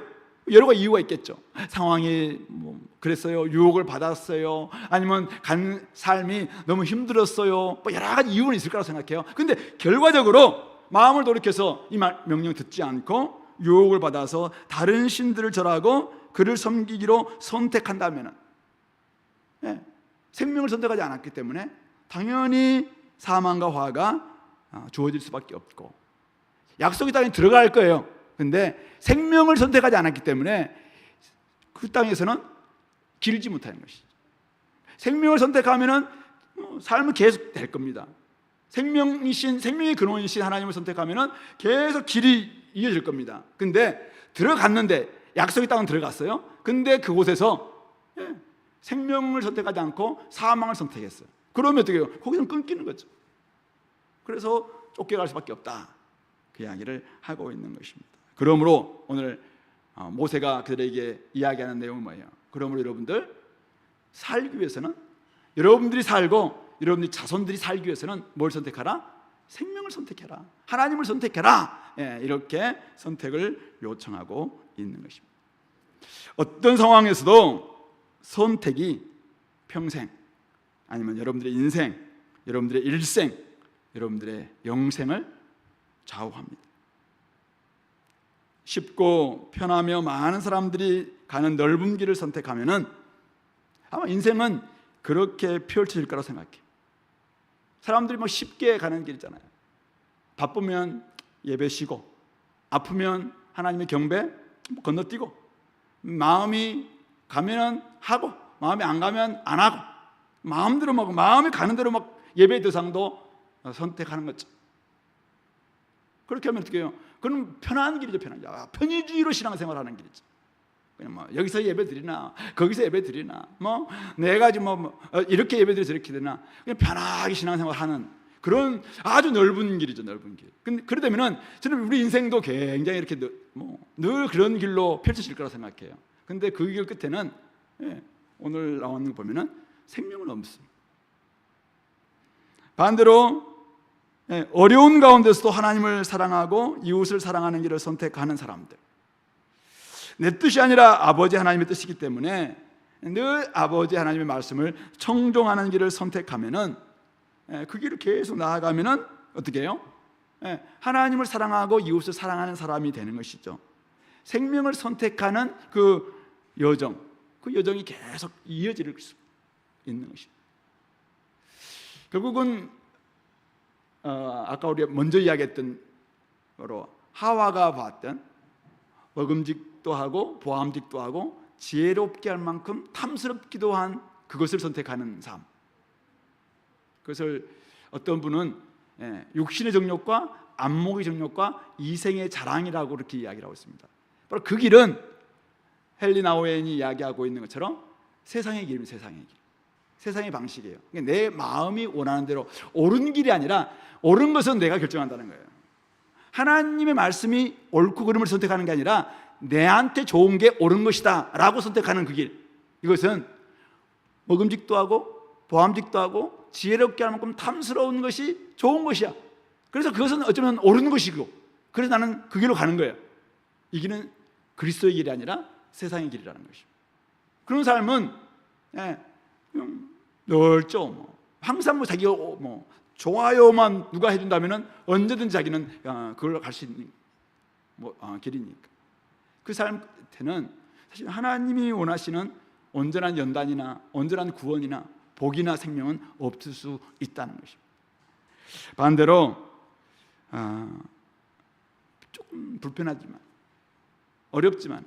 여러 가지 이유가 있겠죠. 상황이 그랬어요, 유혹을 받았어요, 아니면 간 삶이 너무 힘들었어요, 여러 가지 이유는 있을 거라고 생각해요. 근데 결과적으로 마음을 돌이켜서 이 명령 듣지 않고 유혹을 받아서 다른 신들을 절하고 그를 섬기기로 선택한다면 생명을 선택하지 않았기 때문에 당연히 사망과 화가 주어질 수밖에 없고, 약속의 땅에 들어갈 거예요. 근데 생명을 선택하지 않았기 때문에 그 땅에서는 길지 못하는 것이죠. 생명을 선택하면은 삶은 계속 될 겁니다. 생명의 근원이신 하나님을 선택하면은 계속 길이 이어질 겁니다. 근데 들어갔는데, 약속의 땅은 들어갔어요. 근데 그곳에서 생명을 선택하지 않고 사망을 선택했어요. 그러면 어떻게 해요? 거기서 끊기는 거죠. 그래서 쫓겨갈 수밖에 없다. 그 이야기를 하고 있는 것입니다. 그러므로 오늘 모세가 그들에게 이야기하는 내용은 뭐예요? 그러므로 여러분들 살기 위해서는, 여러분들이 살고 여러분들이 자손들이 살기 위해서는 뭘 선택하라? 생명을 선택해라. 하나님을 선택해라. 이렇게 선택을 요청하고 있는 것입니다. 어떤 상황에서도 선택이 평생, 아니면 여러분들의 인생, 여러분들의 일생, 여러분들의 영생을 좌우합니다. 쉽고 편하며 많은 사람들이 가는 넓은 길을 선택하면은 아마 인생은 그렇게 펼쳐질 거라고 생각해요. 사람들이 쉽게 가는 길 있잖아요. 바쁘면 예배 쉬고, 아프면 하나님의 경배 건너뛰고, 마음이 가면은 하고, 마음이 안 가면 안 하고, 마음대로 마음이 가는 대로 예배 대상도 선택하는 거죠. 그렇게 하면 어떻게 해요? 그건 편한 길이죠. 편의주의로 신앙생활하는 길이죠. 그냥 여기서 예배 드리나, 거기서 예배 드리나, 내가 지금 이렇게 예배 드리 저렇게 되나, 그냥 편하게 신앙생활하는 그런 아주 넓은 길이죠. 넓은 길. 근데 그러다면은 저는 우리 인생도 굉장히 이렇게 늘 그런 길로 펼쳐질 거라고 생각해요. 근데 그 길 끝에는 오늘 나오는 거 보면은 생명은 없습니다. 반대로 어려운 가운데서도 하나님을 사랑하고 이웃을 사랑하는 길을 선택하는 사람들, 내 뜻이 아니라 아버지 하나님의 뜻이기 때문에 늘 아버지 하나님의 말씀을 청종하는 길을 선택하면은, 그 길을 계속 나아가면은 어떻게 해요? 하나님을 사랑하고 이웃을 사랑하는 사람이 되는 것이죠. 생명을 선택하는 그 여정이 계속 이어질 수 있는 것입니다. 결국은 아까 우리가 먼저 이야기했던 바로 하와가 봤던 먹음직도 하고 보암직도 하고 지혜롭게 할 만큼 탐스럽기도 한 그것을 선택하는 삶, 그것을 어떤 분은 육신의 정욕과 안목의 정욕과 이생의 자랑이라고 그렇게 이야기를 하고 있습니다. 바로 그 길은 헨리 나우엔이 이야기하고 있는 것처럼 세상의 길입니다. 세상의 길, 세상의 방식이에요. 그러니까 내 마음이 원하는 대로 옳은 길이 아니라 옳은 것은 내가 결정한다는 거예요. 하나님의 말씀이 옳고 그름을 선택하는 게 아니라 내한테 좋은 게 옳은 것이다 라고 선택하는 그 길, 이것은 먹음직도 하고 보암직도 하고 지혜롭게 할 만큼 탐스러운 것이 좋은 것이야. 그래서 그것은 어쩌면 옳은 것이고, 그래서 나는 그 길로 가는 거예요. 이 길은 그리스도의 길이 아니라 세상의 길이라는 것입니다. 그런 삶은 넓죠. 항상 자기가 좋아요만 누가 해준다면 언제든 자기는 그걸로 갈 수 있는 길이니까. 그 삶한테는 사실 하나님이 원하시는 온전한 연단이나 온전한 구원이나 복이나 생명은 없을 수 있다는 것입니다. 반대로 조금 불편하지만, 어렵지만,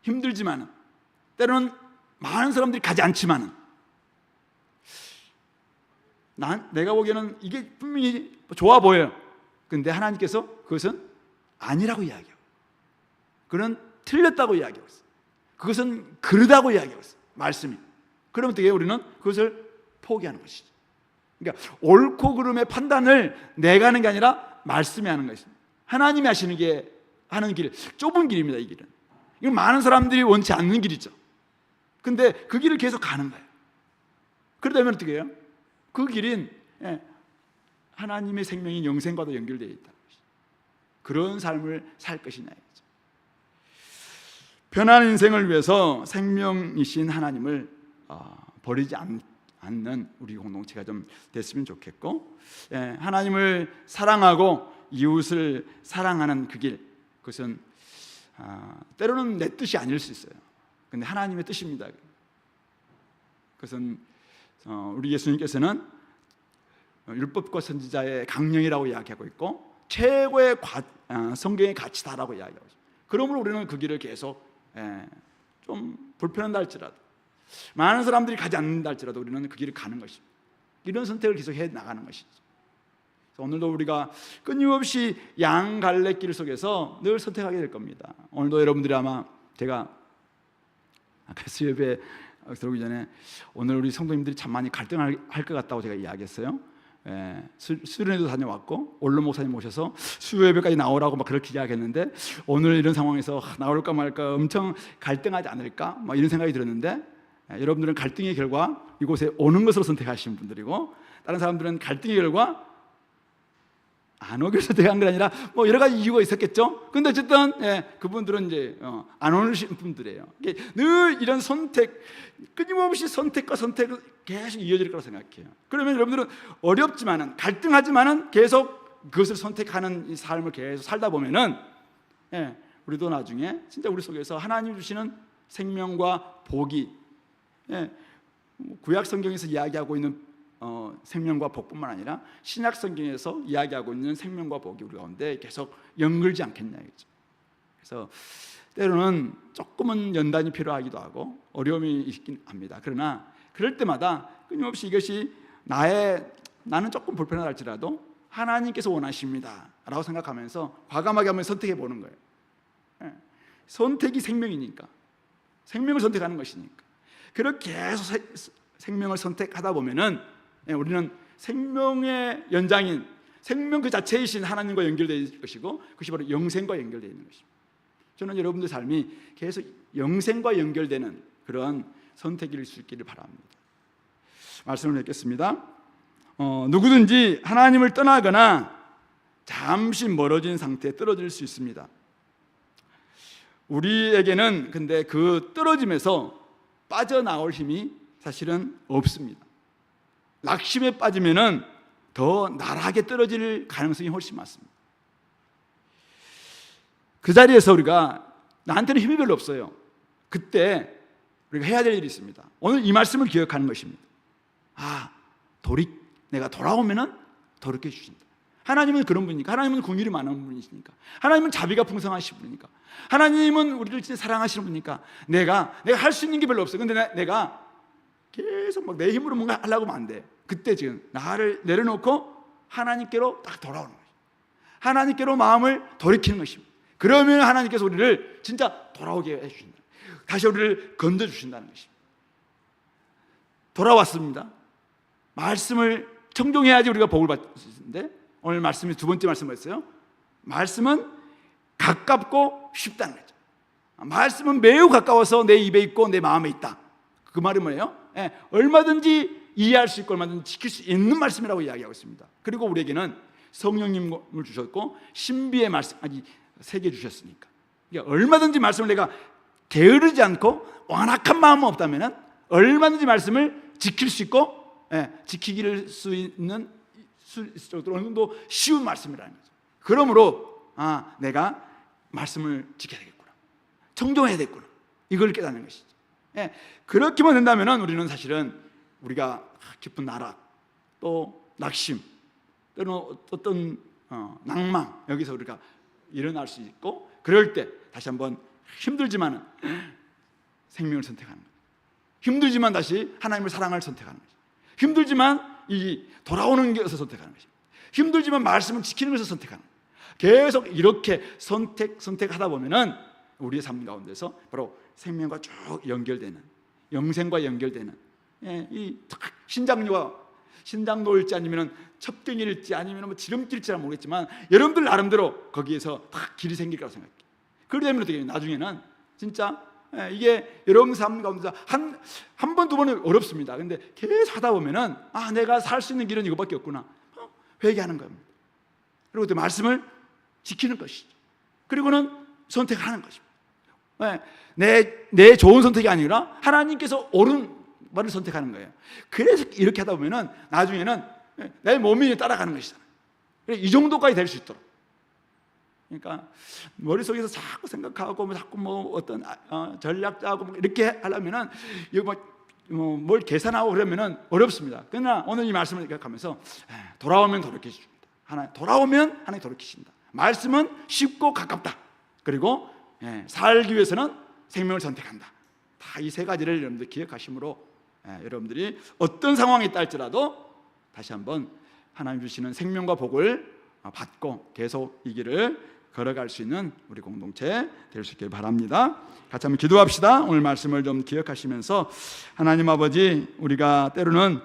힘들지만, 때로는 많은 사람들이 가지 않지만, 내가 보기에는 이게 분명히 좋아 보여요. 그런데 하나님께서 그것은 아니라고 이야기하고, 그건 틀렸다고 이야기하고 있어요. 그것은 그르다고 이야기하고 있어요. 말씀이. 그러면 어떻게 해요? 우리는 그것을 포기하는 것이죠. 그러니까 옳고 그름의 판단을 내가 하는 게 아니라 말씀이 하는 것입니다. 하나님이 하시는 게 하는 길, 좁은 길입니다. 이 길은. 이건 많은 사람들이 원치 않는 길이죠. 근데 그 길을 계속 가는 거예요. 그러다면 어떻게 해요? 그 길인 하나님의 생명인 영생과도 연결되어 있다. 그런 삶을 살 것이냐. 편안한 인생을 위해서 생명이신 하나님을 버리지 않는 우리 공동체가 좀 됐으면 좋겠고, 하나님을 사랑하고 이웃을 사랑하는 그 길, 그것은 때로는 내 뜻이 아닐 수 있어요. 근데 하나님의 뜻입니다. 그것은 우리 예수님께서는 율법과 선지자의 강령이라고 이야기하고 있고 최고의 성경의 가치다라고 이야기하고 있습니다. 그러므로 우리는 그 길을 계속 좀 불편한다 할지라도, 많은 사람들이 가지 않는다 할지라도 우리는 그 길을 가는 것입니다. 이런 선택을 계속 해 나가는 것이죠. 오늘도 우리가 끊임없이 양갈래길 속에서 늘 선택하게 될 겁니다. 오늘도 여러분들이 아마 제가 아까 수협에 들어오기 전에 오늘 우리 성도님들이 참 많이 갈등할 것 같다고 제가 이야기했어요. 수련회도 다녀왔고 원로 목사님 모셔서 수요예배까지 나오라고 막 그렇게 이야기했는데, 오늘 이런 상황에서 나올까 말까 엄청 갈등하지 않을까 막 이런 생각이 들었는데, 여러분들은 갈등의 결과 이곳에 오는 것으로 선택하신 분들이고, 다른 사람들은 갈등의 결과 안 오길 선택한 게 아니라 여러 가지 이유가 있었겠죠. 근데 어쨌든 그분들은 이제 안 오신 분들이에요. 늘 이런 선택, 끊임없이 선택과 선택이 계속 이어질 거라고 생각해요. 그러면 여러분들은 어렵지만은, 갈등하지만은 계속 그것을 선택하는 이 삶을 계속 살다 보면은 우리도 나중에 진짜 우리 속에서 하나님 주시는 생명과 복이, 구약 성경에서 이야기하고 있는 생명과 복뿐만 아니라 신약 성경에서 이야기하고 있는 생명과 복이 우리 가운데 계속 연결지 않겠냐 이거죠. 그래서 때로는 조금은 연단이 필요하기도 하고 어려움이 있긴 합니다. 그러나 그럴 때마다 끊임없이 이것이 나는 조금 불편하다 할지라도 하나님께서 원하십니다 라고 생각하면서 과감하게 한번 선택해 보는 거예요. 선택이 생명이니까, 생명을 선택하는 것이니까. 그렇게 계속 생명을 선택하다 보면은 우리는 생명의 연장인 생명 그 자체이신 하나님과 연결되어 있을 것이고, 그것이 바로 영생과 연결되어 있는 것입니다. 저는 여러분들 삶이 계속 영생과 연결되는 그런 선택일 수 있기를 바랍니다. 말씀을 읽겠습니다. 누구든지 하나님을 떠나거나 잠시 멀어진 상태에 떨어질 수 있습니다. 우리에게는 근데 그 떨어짐에서 빠져나올 힘이 사실은 없습니다. 낙심에 빠지면은 더 나락에 떨어질 가능성이 훨씬 많습니다. 그 자리에서 우리가 나한테는 힘이 별로 없어요. 그때 우리가 해야 될 일이 있습니다. 오늘 이 말씀을 기억하는 것입니다. 내가 돌아오면은 돌이켜 주신다. 하나님은 그런 분이니까, 하나님은 긍휼이 많은 분이시니까, 하나님은 자비가 풍성하신 분이니까, 하나님은 우리를 진짜 사랑하시는 분이니까 내가 할 수 있는 게 별로 없어요. 근데 내가 계속 막 내 힘으로 뭔가 하려고 하면 안 돼. 그때 지금 나를 내려놓고 하나님께로 딱 돌아오는 거예요. 하나님께로 마음을 돌이키는 것입니다. 그러면 하나님께서 우리를 진짜 돌아오게 해주신다. 다시 우리를 건져주신다는 것입니다. 돌아왔습니다. 말씀을 청종해야지 우리가 복을 받을 수 있는데, 오늘 말씀이 두 번째 말씀이었어요. 말씀은 가깝고 쉽다는 거죠. 말씀은 매우 가까워서 내 입에 있고 내 마음에 있다. 그 말이 뭐예요? 얼마든지 이해할 수 있고 얼마든지 지킬 수 있는 말씀이라고 이야기하고 있습니다. 그리고 우리에게는 성령님을 주셨고 신비의 말씀 아직 3개 주셨으니까, 그러니까 얼마든지 말씀을 내가 게으르지 않고 완악한 마음은 없다면 얼마든지 말씀을 지킬 수 있고 지키길 수 있는 어느 정도 쉬운 말씀이라는 거죠. 그러므로 내가 말씀을 지켜야 되겠구나, 청종해야 되겠구나, 이걸 깨닫는 것이죠. 그렇게만 된다면 우리는 사실은 우리가 깊은 나락, 또 낙심, 또는 어떤 낭망, 여기서 우리가 일어날 수 있고, 그럴 때 다시 한번 힘들지만 생명을 선택하는 거예요. 힘들지만 다시 하나님을 사랑을 선택하는 거죠. 힘들지만 이 돌아오는 것을 선택하는 것입니다. 힘들지만 말씀을 지키는 것을 선택하는 거예요. 계속 이렇게 선택하다 보면은 우리의 삶 가운데서 바로 생명과 쭉 연결되는, 영생과 연결되는, 이 신장로일지 아니면 첩경일지 아니면 뭐 지름길일지는 모르겠지만 여러분들 나름대로 거기에서 딱 길이 생길 거라고 생각해요. 그러면 어떻게 해요? 나중에는 진짜 이게 여러분 삶 가운데서 한 번, 두 번은 어렵습니다. 근데 계속 하다 보면은 내가 살 수 있는 길은 이거밖에 없구나. 회개하는 겁니다. 그리고 또 말씀을 지키는 것이죠. 그리고는 선택하는 것입니다. 내 좋은 선택이 아니라 하나님께서 옳은 말을 선택하는 거예요. 그래서 이렇게 하다 보면은 나중에는 내 몸이 따라가는 것이잖아요. 이 정도까지 될 수 있도록. 그러니까 머릿속에서 자꾸 생각하고 자꾸 어떤 전략 짜고 이렇게 하려면은 뭘 계산하고 그러면은 어렵습니다. 그러나 오늘 이 말씀을 기억하면서 돌아오면 돌이키십니다. 돌아오면 하나님 돌이키신다. 말씀은 쉽고 가깝다. 그리고 살기 위해서는 생명을 선택한다. 다 이 3가지를 여러분들 기억하심으로 여러분들이 어떤 상황에 있다 할지라도 다시 한번 하나님 주시는 생명과 복을 받고 계속 이 길을 걸어갈 수 있는 우리 공동체 될 수 있길 바랍니다. 같이 한번 기도합시다. 오늘 말씀을 좀 기억하시면서 하나님 아버지, 우리가 때로는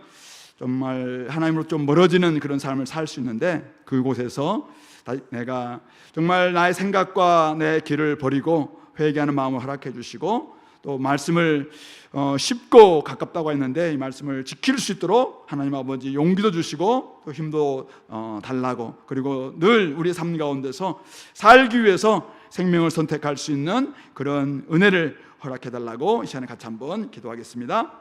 정말 하나님으로 좀 멀어지는 그런 삶을 살 수 있는데, 그곳에서 내가 정말 나의 생각과 내 길을 버리고 회개하는 마음을 허락해 주시고, 또 말씀을 쉽고 가깝다고 했는데 이 말씀을 지킬 수 있도록 하나님 아버지 용기도 주시고 또 힘도 달라고, 그리고 늘 우리의 삶 가운데서 살기 위해서 생명을 선택할 수 있는 그런 은혜를 허락해 달라고 이 시간에 같이 한번 기도하겠습니다.